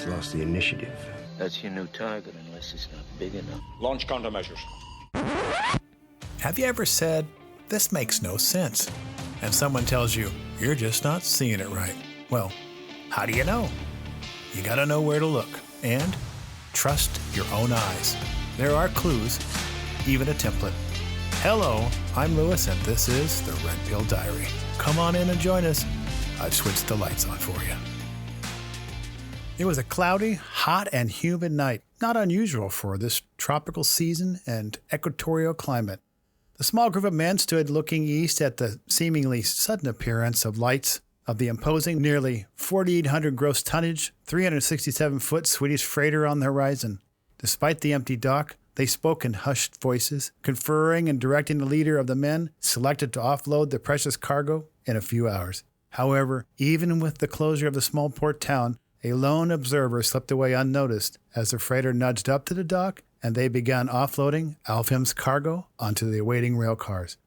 just lost the initiative. That's your new target, unless it's not big enough. Launch countermeasures. Have you ever said, "This makes no sense," and someone tells you, "You're just not seeing it right"? Well, how do you know? You gotta know where to look and trust your own eyes. There are clues, even a template. Hello, I'm Lewis, and this is the Red Pill Diary. Come on in and join us. I've switched the lights on for you. It was a cloudy, hot, and humid night, not unusual for this tropical season and equatorial climate. The small group of men stood looking east at the seemingly sudden appearance of lights of the imposing, nearly 4,800 gross tonnage, 367-foot Swedish freighter on the horizon. Despite the empty dock, they spoke in hushed voices, conferring and directing the leader of the men selected to offload the precious cargo in a few hours. However, even with the closure of the small port town, a lone observer slipped away unnoticed as the freighter nudged up to the dock and they began offloading Alfheim's cargo onto the awaiting rail cars.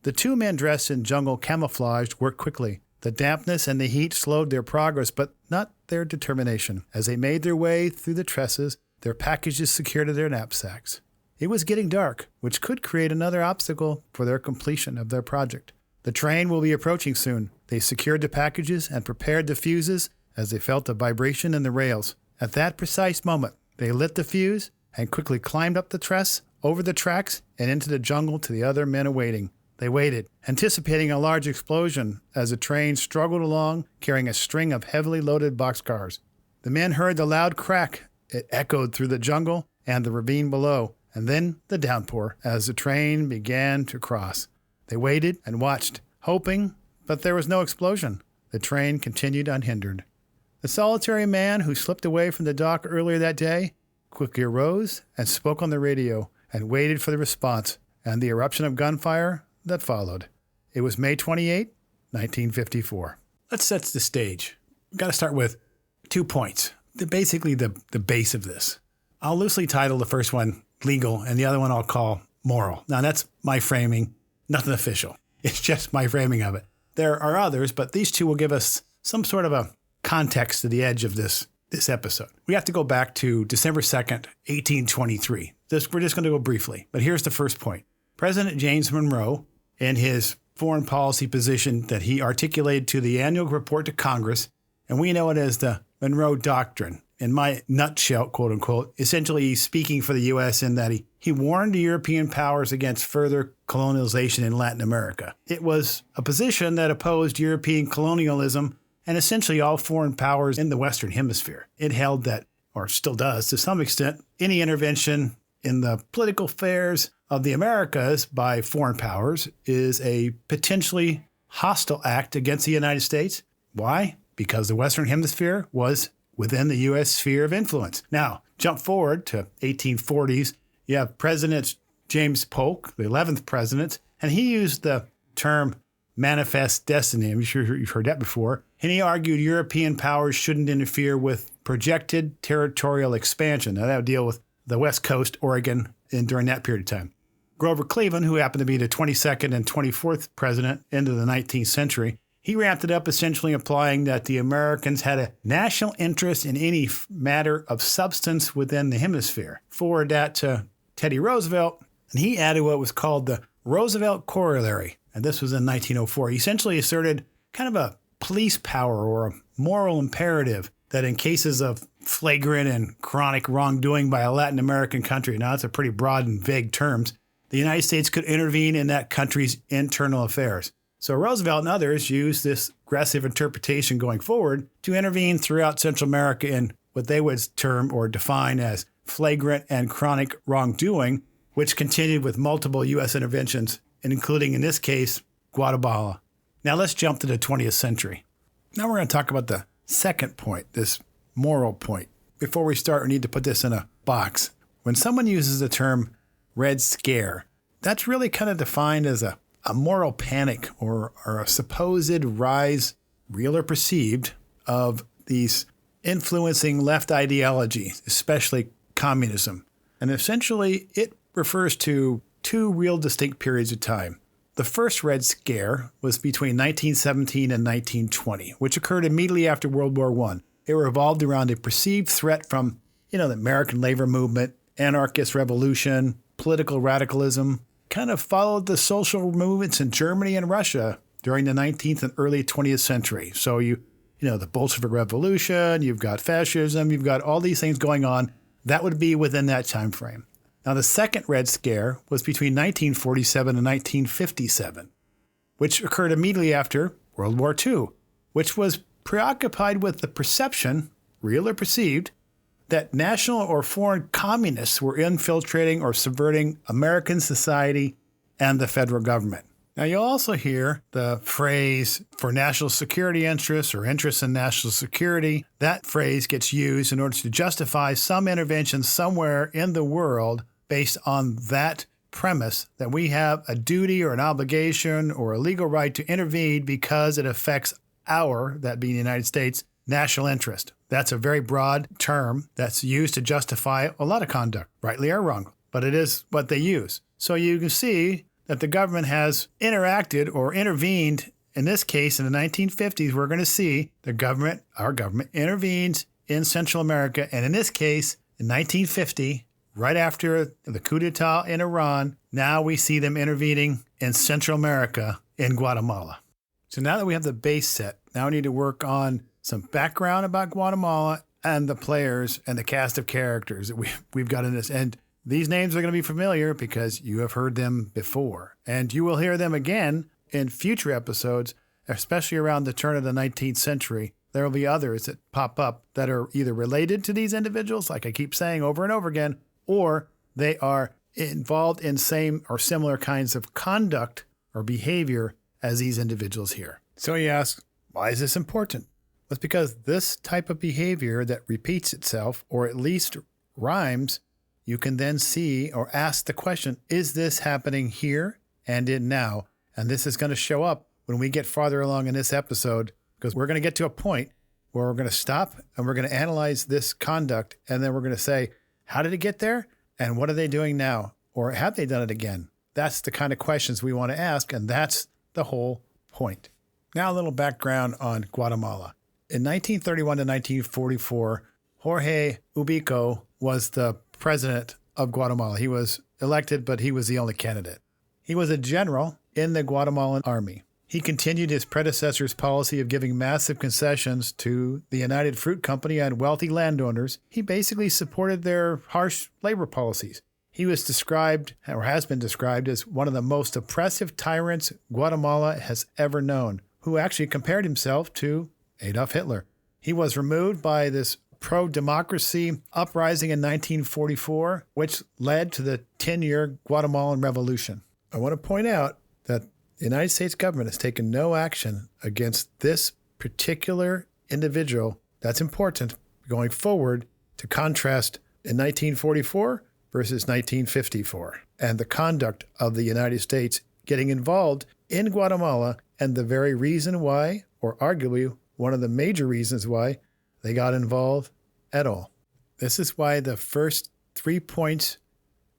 The two men dressed in jungle camouflage worked quickly. The dampness and the heat slowed their progress, but not their determination. As they made their way through the trusses, their packages secured to their knapsacks. It was getting dark, which could create another obstacle for their completion of their project. The train will be approaching soon. They secured the packages and prepared the fuses as they felt a vibration in the rails. At that precise moment, they lit the fuse and quickly climbed up the truss, over the tracks, and into the jungle to the other men awaiting. They waited, anticipating a large explosion as the train struggled along, carrying a string of heavily loaded boxcars. The men heard the loud crack. It echoed through the jungle and the ravine below, and then the downpour as the train began to cross. They waited and watched, hoping, but there was no explosion. The train continued unhindered. The solitary man who slipped away from the dock earlier that day quickly arose and spoke on the radio and waited for the response and the eruption of gunfire that followed. It was May 28, 1954. Let's set the stage. We've got to start with 2 points. Basically the base of this. I'll loosely title the first one legal and the other one I'll call moral. Now that's my framing, nothing official. It's just my framing of it. There are others, but these two will give us some sort of a context to the edge of this episode. We have to go back to December 2nd, 1823. We're just going to go briefly, but here's the first point. President James Monroe, in his foreign policy position that he articulated to the annual report to Congress, and we know it as the Monroe Doctrine, in my nutshell, quote unquote, essentially he's speaking for the U.S. in that he warned the European powers against further colonialization in Latin America. It was a position that opposed European colonialism and essentially all foreign powers in the Western Hemisphere. It held that, or still does to some extent, any intervention in the political affairs of the Americas by foreign powers is a potentially hostile act against the United States. Why? Because the Western Hemisphere was within the U.S. sphere of influence. Now, jump forward to 1840s. You have President James Polk, the 11th president, and he used the term manifest destiny. I'm sure you've heard that before. And he argued European powers shouldn't interfere with projected territorial expansion. Now, that would deal with the West Coast, Oregon, during that period of time. Grover Cleveland, who happened to be the 22nd and 24th president into the 19th century, he wrapped it up essentially implying that the Americans had a national interest in any matter of substance within the hemisphere. Forward that to Teddy Roosevelt, and he added what was called the Roosevelt Corollary, and this was in 1904. He essentially asserted kind of a police power or a moral imperative that in cases of flagrant and chronic wrongdoing by a Latin American country, now that's a pretty broad and vague terms, the United States could intervene in that country's internal affairs. So Roosevelt and others used this aggressive interpretation going forward to intervene throughout Central America in what they would term or define as flagrant and chronic wrongdoing, which continued with multiple U.S. interventions, including, in this case, Guatemala. Now let's jump to the 20th century. Now we're going to talk about the second point, this moral point. Before we start, we need to put this in a box. When someone uses the term Red Scare, that's really kind of defined as a moral panic or a supposed rise, real or perceived, of these influencing left ideology, especially communism. And essentially, it refers to two real distinct periods of time. The first Red Scare was between 1917 and 1920, which occurred immediately after World War I. It revolved around a perceived threat from, the American labor movement, anarchist revolution, political radicalism, kind of followed the social movements in Germany and Russia during the 19th and early 20th century. So the Bolshevik Revolution, you've got fascism, you've got all these things going on. That would be within that time frame. Now, the second Red Scare was between 1947 and 1957, which occurred immediately after World War II, which was preoccupied with the perception, real or perceived, that national or foreign communists were infiltrating or subverting American society and the federal government. Now, you'll also hear the phrase for national security interests or interests in national security. That phrase gets used in order to justify some intervention somewhere in the world based on that premise that we have a duty or an obligation or a legal right to intervene because it affects our, that being the United States, national interest. That's a very broad term that's used to justify a lot of conduct, rightly or wrong, but it is what they use. So you can see that the government has interacted or intervened. In this case, in the 1950s, we're going to see our government intervenes in Central America. And in this case, in 1950, right after the coup d'etat in Iran, now we see them intervening in Central America in Guatemala. So now that we have the base set, now we need to work on some background about Guatemala and the players and the cast of characters that we've got in this. And these names are going to be familiar because you have heard them before. And you will hear them again in future episodes, especially around the turn of the 19th century. There will be others that pop up that are either related to these individuals, like I keep saying over and over again, or they are involved in same or similar kinds of conduct or behavior as these individuals here. So you ask, why is this important? Well, it's because this type of behavior that repeats itself, or at least rhymes, you can then see or ask the question, is this happening here and in now? And this is going to show up when we get farther along in this episode, because we're going to get to a point where we're going to stop and we're going to analyze this conduct. And then we're going to say, how did it get there? And what are they doing now? Or have they done it again? That's the kind of questions we want to ask. And that's the whole point. Now, a little background on Guatemala. In 1931 to 1944, Jorge Ubico was the president of Guatemala. He was elected, but he was the only candidate. He was a general in the Guatemalan army. He continued his predecessor's policy of giving massive concessions to the United Fruit Company and wealthy landowners. He basically supported their harsh labor policies. He was described, or has been described, as one of the most oppressive tyrants Guatemala has ever known, who actually compared himself to Adolf Hitler. He was removed by this pro-democracy uprising in 1944, which led to the 10-year Guatemalan Revolution. I want to point out that the United States government has taken no action against this particular individual. That's important going forward to contrast in 1944 versus 1954 and the conduct of the United States getting involved in Guatemala and the very reason why, or arguably one of the major reasons why, they got involved at all. This is why the first 3 points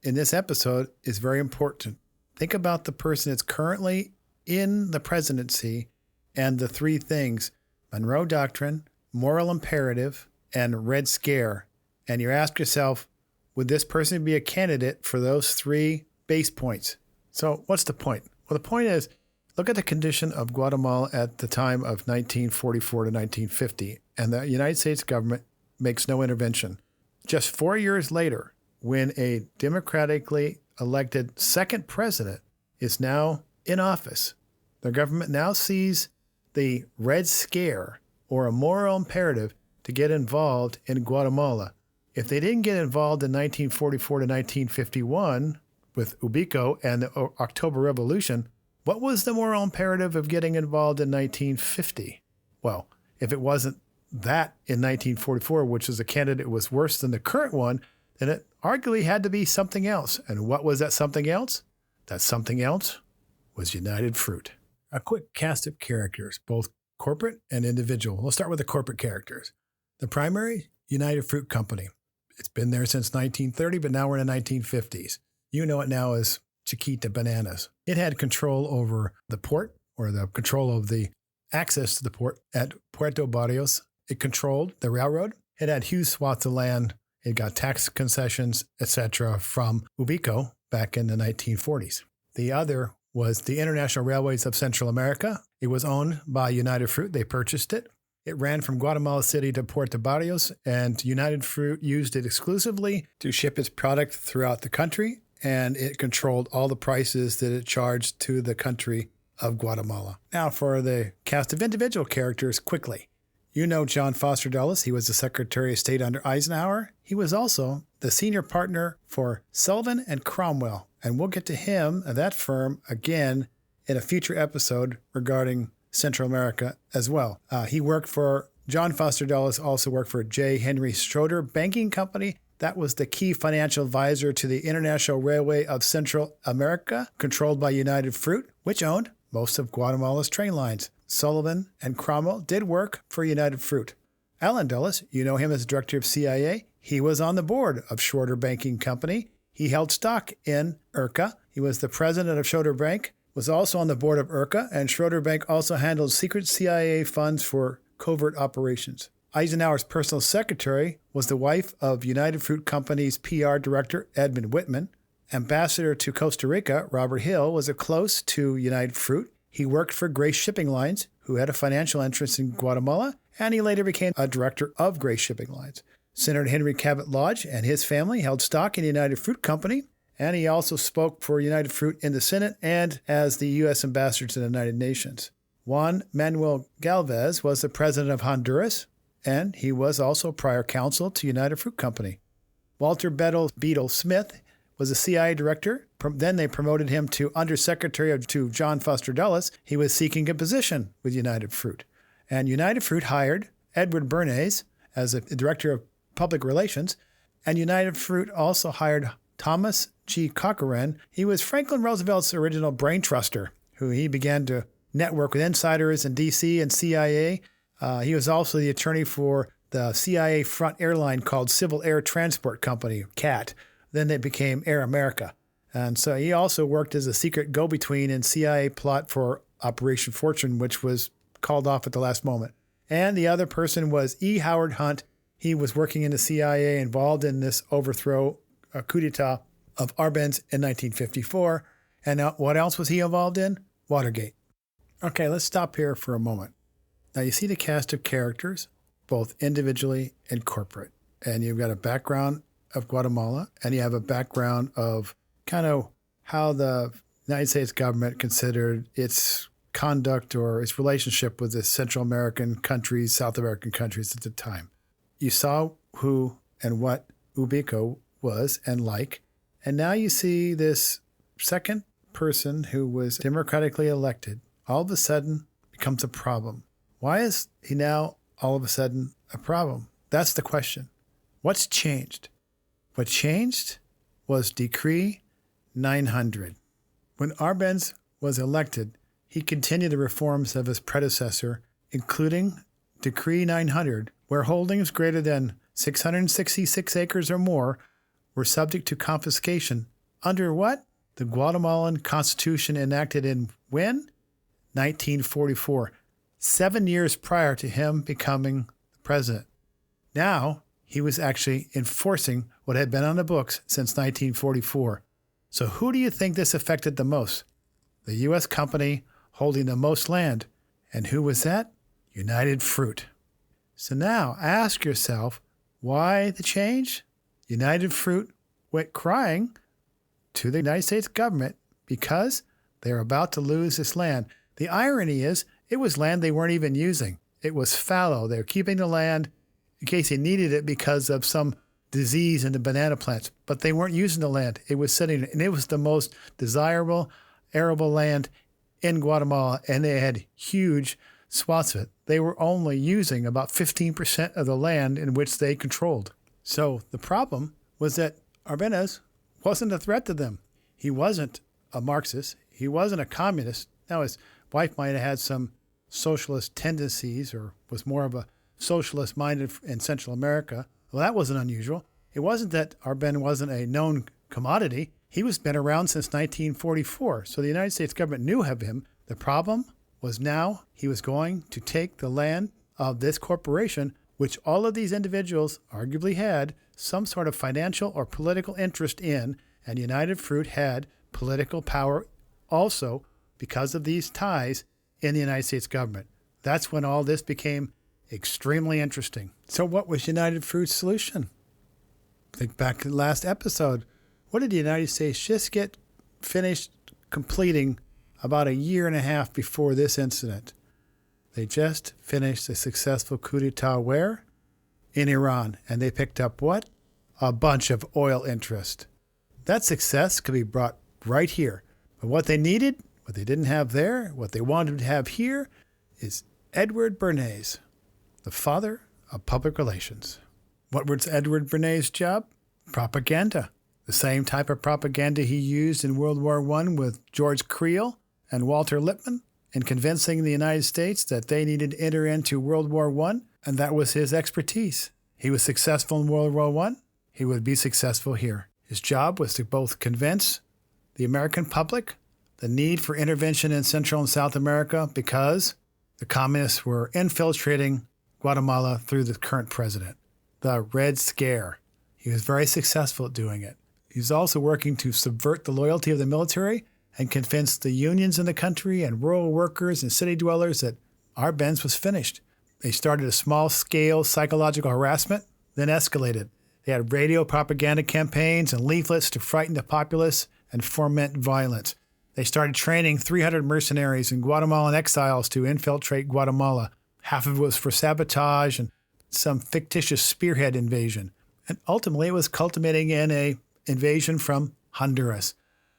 in this episode is very important. Think about the person that's currently in the presidency and the three things: Monroe Doctrine, moral imperative, and Red Scare. And you ask yourself, would this person be a candidate for those three base points? So what's the point? Well, the point is, look at the condition of Guatemala at the time of 1944 to 1950, and the United States government makes no intervention. Just 4 years later, when a democratically elected second president is now in office, the government now sees the Red Scare, or a moral imperative, to get involved in Guatemala. If they didn't get involved in 1944 to 1951 with Ubico and the October Revolution, what was the moral imperative of getting involved in 1950? Well, if it wasn't that in 1944, which was a candidate was worse than the current one, then it arguably had to be something else. And what was that something else? That something else was United Fruit. A quick cast of characters, both corporate and individual. We'll start with the corporate characters. The primary, United Fruit Company. It's been there since 1930, but now we're in the 1950s. You know it now as Chiquita Bananas. It had control over the port, or the control of the access to the port at Puerto Barrios It controlled the railroad. It had huge swaths of land. It got tax concessions, etc., from Ubico back in the 1940s. The other was the International Railways of Central America. It was owned by United Fruit. They purchased it. It ran from Guatemala City to Puerto Barrios, and United Fruit used it exclusively to ship its product throughout the country, and it controlled all the prices that it charged to the country of Guatemala. Now for the cast of individual characters quickly. You know John Foster Dulles. He was the Secretary of State under Eisenhower. He was also the senior partner for Sullivan and Cromwell. And we'll get to him and that firm again in a future episode regarding Central America as well. John Foster Dulles also worked for J. Henry Schroeder Banking Company. That was the key financial advisor to the International Railway of Central America, controlled by United Fruit, which owned most of Guatemala's train lines. Sullivan and Cromwell did work for United Fruit. Allen Dulles, you know him as director of CIA. He was on the board of Schroeder Banking Company. He held stock in IRCA. He was the president of Schroeder Bank, was also on the board of IRCA, and Schroeder Bank also handled secret CIA funds for covert operations. Eisenhower's personal secretary was the wife of United Fruit Company's PR director, Edmund Whitman. Ambassador to Costa Rica, Robert Hill, was close to United Fruit. He worked for Grace Shipping Lines, who had a financial interest in Guatemala, and he later became a director of Grace Shipping Lines. Senator Henry Cabot Lodge and his family held stock in United Fruit Company, and he also spoke for United Fruit in the Senate and as the U.S. ambassador to the United Nations. Juan Manuel Galvez was the president of Honduras, and he was also prior counsel to United Fruit Company. Walter Beadle Smith was a CIA director. Then they promoted him to undersecretary to John Foster Dulles. He was seeking a position with United Fruit. And United Fruit hired Edward Bernays as a director of public relations. And United Fruit also hired Thomas G. Cochran. He was Franklin Roosevelt's original brain truster, who he began to network with insiders in D.C. and CIA. He was also the attorney for the CIA front airline called Civil Air Transport Company, CAT. Then they became Air America. And so he also worked as a secret go-between in CIA plot for Operation Fortune, which was called off at the last moment. And the other person was E. Howard Hunt. He was working in the CIA, involved in this overthrow, coup d'etat of Arbenz in 1954. And what else was he involved in? Watergate. Okay, let's stop here for a moment. Now you see the cast of characters, both individually and corporate. And you've got a background of Guatemala, and you have a background of kind of how the United States government considered its conduct or its relationship with the Central American countries, South American countries at the time. You saw who and what Ubico was and like, and now you see this second person who was democratically elected all of a sudden becomes a problem. Why is he now all of a sudden a problem? That's the question. What's changed? What changed was Decree 900. When Arbenz was elected, he continued the reforms of his predecessor, including Decree 900, where holdings greater than 666 acres or more were subject to confiscation. Under what? The Guatemalan Constitution enacted in when? 1944, 7 years prior to him becoming the president. Now, he was actually enforcing what had been on the books since 1944. So who do you think this affected the most? The U.S. company holding the most land. And who was that? United Fruit. So now ask yourself, why the change? United Fruit went crying to the United States government because they're about to lose this land. The irony is, it was land they weren't even using. It was fallow. They were keeping the land in case they needed it because of some disease in the banana plants. But they weren't using the land. It was sitting, and it was the most desirable, arable land in Guatemala, and they had huge swaths of it. They were only using about 15% of the land in which they controlled. So the problem was that Arbenz wasn't a threat to them. He wasn't a Marxist. He wasn't a communist. Now, his wife might have had some socialist tendencies or was more of a socialist minded in Central America. Well, that wasn't unusual. It wasn't that Arbenz wasn't a known commodity. He was been around since 1944, so the United States government knew of him. The problem was now he was going to take the land of this corporation, which all of these individuals arguably had some sort of financial or political interest in, and United Fruit had political power also because of these ties in the United States government. That's when all this became extremely interesting. So what was United Fruit's solution? Think back to the last episode. What did the United States just get finished completing about a year and a half before this incident? They just finished a successful coup d'etat where? In Iran. And they picked up what? A bunch of oil interest. That success could be brought right here. But what they needed, what they didn't have there, what they wanted to have here, is Edward Bernays, the father of public relations. What was Edward Bernays' job? Propaganda. The same type of propaganda he used in World War I with George Creel and Walter Lippmann in convincing the United States that they needed to enter into World War I, and that was his expertise. He was successful in World War I. He would be successful here. His job was to both convince the American public the need for intervention in Central and South America because the communists were infiltrating Guatemala through the current president. The Red Scare. He was very successful at doing it. He was also working to subvert the loyalty of the military and convince the unions in the country and rural workers and city dwellers that Arbenz was finished. They started a small-scale psychological harassment, then escalated. They had radio propaganda campaigns and leaflets to frighten the populace and foment violence. They started training 300 mercenaries and Guatemalan exiles to infiltrate Guatemala. Half of it was for sabotage and some fictitious spearhead invasion. And ultimately, it was culminating in an invasion from Honduras.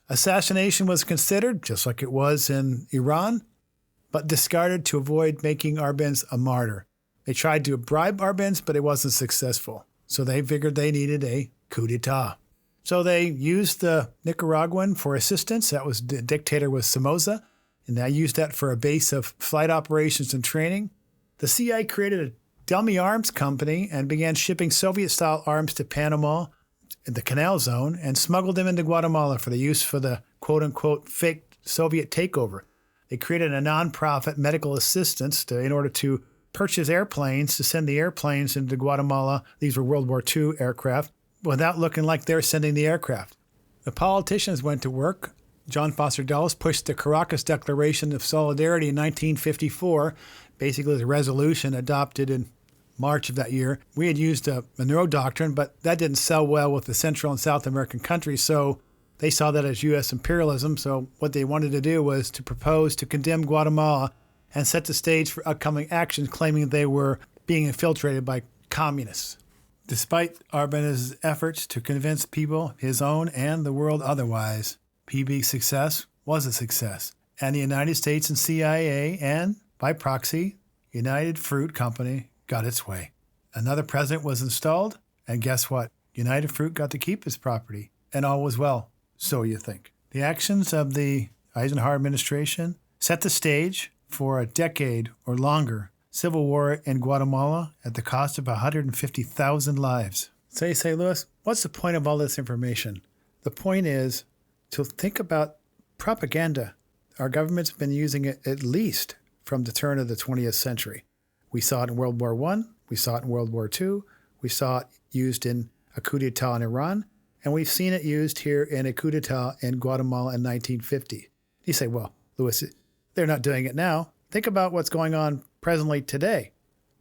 Assassination was considered, just like it was in Iran, but discarded to avoid making Arbenz a martyr. They tried to bribe Arbenz, but it wasn't successful. So they figured they needed a coup d'etat. So they used the Nicaraguan for assistance. That was the dictator was Somoza, and they used that for a base of flight operations and training. The CIA created a dummy arms company and began shipping Soviet-style arms to Panama in the Canal Zone and smuggled them into Guatemala for the use for the quote-unquote fake Soviet takeover. They created a nonprofit medical assistance in order to purchase airplanes to send the airplanes into Guatemala. These were World War II aircraft without looking like they're sending the aircraft. The politicians went to work. John Foster Dulles pushed the Caracas Declaration of Solidarity in 1954, basically the resolution adopted in March of that year. We had used a Monroe Doctrine, but that didn't sell well with the Central and South American countries, so they saw that as U.S. imperialism. So what they wanted to do was to propose to condemn Guatemala and set the stage for upcoming actions, claiming they were being infiltrated by communists. Despite Arbenz's efforts to convince people, his own and the world otherwise, PB's success was a success. And the United States and CIA and, by proxy, United Fruit Company got its way. Another president was installed, and guess what? United Fruit got to keep his property, and all was well, so you think. The actions of the Eisenhower administration set the stage for a decade or longer civil war in Guatemala at the cost of 150,000 lives. So you say, Lewis, what's the point of all this information? The point is to think about propaganda. Our government's been using it at least from the turn of the 20th century. We saw it in World War I, we saw it in World War II, we saw it used in a coup d'etat in Iran, and we've seen it used here in a coup d'etat in Guatemala in 1950. You say, well, Lewis, they're not doing it now. Think about what's going on presently today.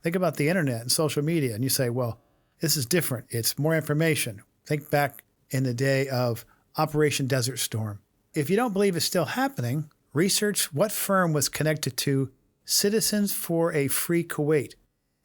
Think about the internet and social media, and you say, well, this is different. It's more information. Think back in the day of Operation Desert Storm. If you don't believe it's still happening, research what firm was connected to Citizens for a Free Kuwait.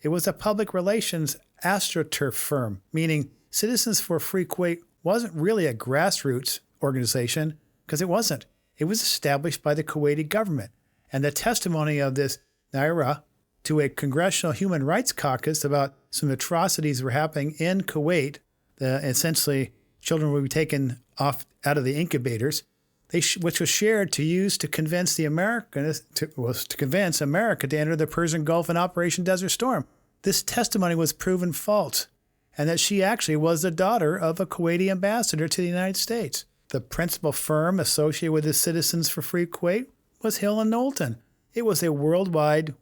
It was a public relations astroturf firm, meaning Citizens for Free Kuwait wasn't really a grassroots organization because it wasn't. It was established by the Kuwaiti government. And the testimony of this Naira to a Congressional Human Rights Caucus about some atrocities were happening in Kuwait. Essentially, children would be taken off out of the incubators, which was shared to use to convince the Americans to convince America to enter the Persian Gulf in Operation Desert Storm. This testimony was proven false, and that she actually was the daughter of a Kuwaiti ambassador to the United States. The principal firm associated with the Citizens for Free Kuwait was Hill and Knowlton. It was a worldwide,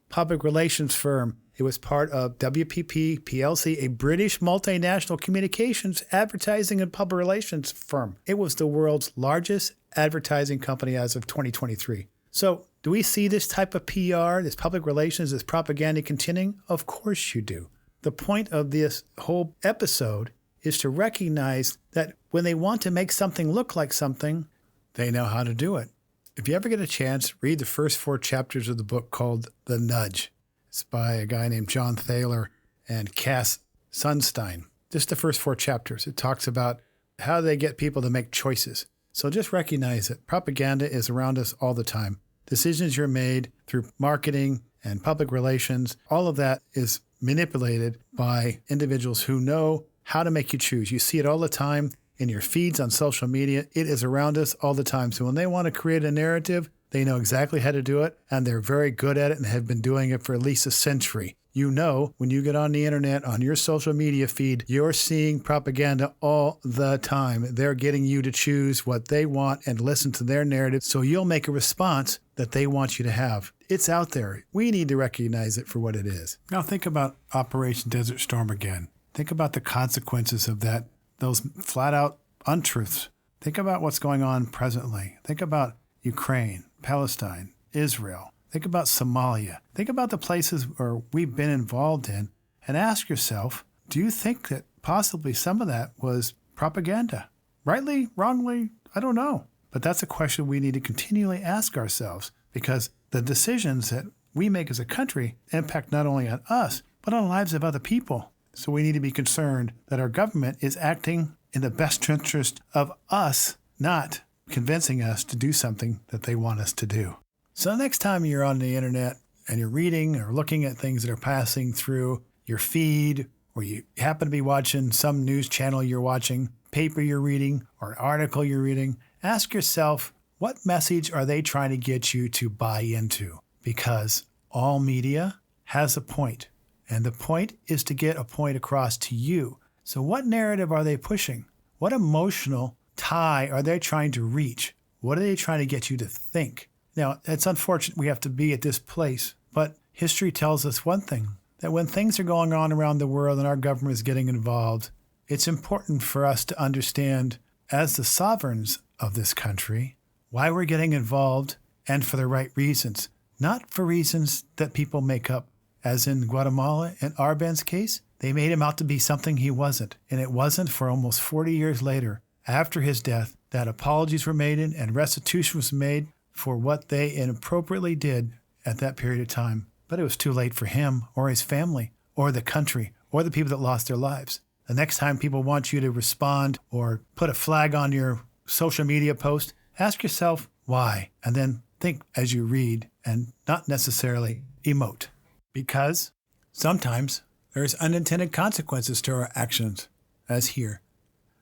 public relations firm It was part of WPP PLC, a British multinational communications, advertising, and public relations firm. It was the world's largest advertising company as of 2023. So do we see this type of PR, this public relations, this propaganda continuing? Of course you do. The point of this whole episode is to recognize that when they want to make something look like something, they know how to do it. If you ever get a chance, read the first 4 chapters of the book called The Nudge. It's by a guy named John Thaler and Cass Sunstein. Just the first 4 chapters. It talks about how they get people to make choices. So just recognize that propaganda is around us all the time. Decisions you're made through marketing and public relations, all of that is manipulated by individuals who know how to make you choose. You see it all the time in your feeds on social media. It is around us all the time. So when they want to create a narrative, they know exactly how to do it, and they're very good at it and have been doing it for at least a century. You know, when you get on the internet, on your social media feed, you're seeing propaganda all the time. They're getting you to choose what they want and listen to their narrative, so you'll make a response that they want you to have. It's out there. We need to recognize it for what it is. Now think about Operation Desert Storm again. Think about the consequences of that, those flat-out untruths. Think about what's going on presently. Think about Ukraine, Palestine, Israel. Think about Somalia. Think about the places where we've been involved in and ask yourself, do you think that possibly some of that was propaganda? Rightly, wrongly, I don't know. But that's a question we need to continually ask ourselves, because the decisions that we make as a country impact not only on us, but on the lives of other people. So we need to be concerned that our government is acting in the best interest of us, not convincing us to do something that they want us to do. So next time you're on the internet and you're reading or looking at things that are passing through your feed, or you happen to be watching some news channel you're watching, paper you're reading, or an article you're reading, ask yourself, what message are they trying to get you to buy into? Because all media has a point, and the point is to get a point across to you. So what narrative are they pushing? What emotional tie are they trying to reach? What are they trying to get you to think? Now, it's unfortunate we have to be at this place, but history tells us one thing, that when things are going on around the world and our government is getting involved, it's important for us to understand, as the sovereigns of this country, why we're getting involved, and for the right reasons, not for reasons that people make up. As in Guatemala and Arben's case, they made him out to be something he wasn't. And it wasn't for almost 40 years later, after his death, that apologies were made and restitution was made for what they inappropriately did at that period of time. But it was too late for him or his family or the country or the people that lost their lives. The next time people want you to respond or put a flag on your social media post, ask yourself why, and then think as you read and not necessarily emote. Because sometimes there's unintended consequences to our actions, as here.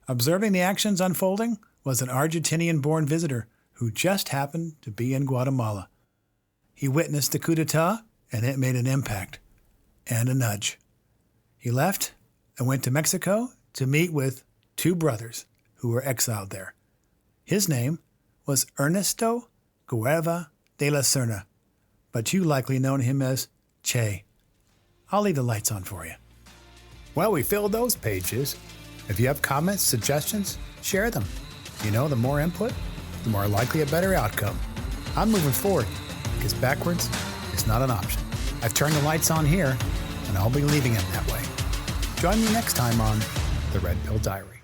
Observing the actions unfolding was an Argentinian-born visitor who just happened to be in Guatemala. He witnessed the coup d'etat, and it made an impact and a nudge. He left and went to Mexico to meet with 2 brothers who were exiled there. His name was Ernesto Guerra de la Serna, but you likely know him as Che. I'll leave the lights on for you. Well, we filled those pages. If you have comments, suggestions, share them. You know, the more input, the more likely a better outcome. I'm moving forward because backwards is not an option. I've turned the lights on here, and I'll be leaving them that way. Join me next time on The Red Pill Diary.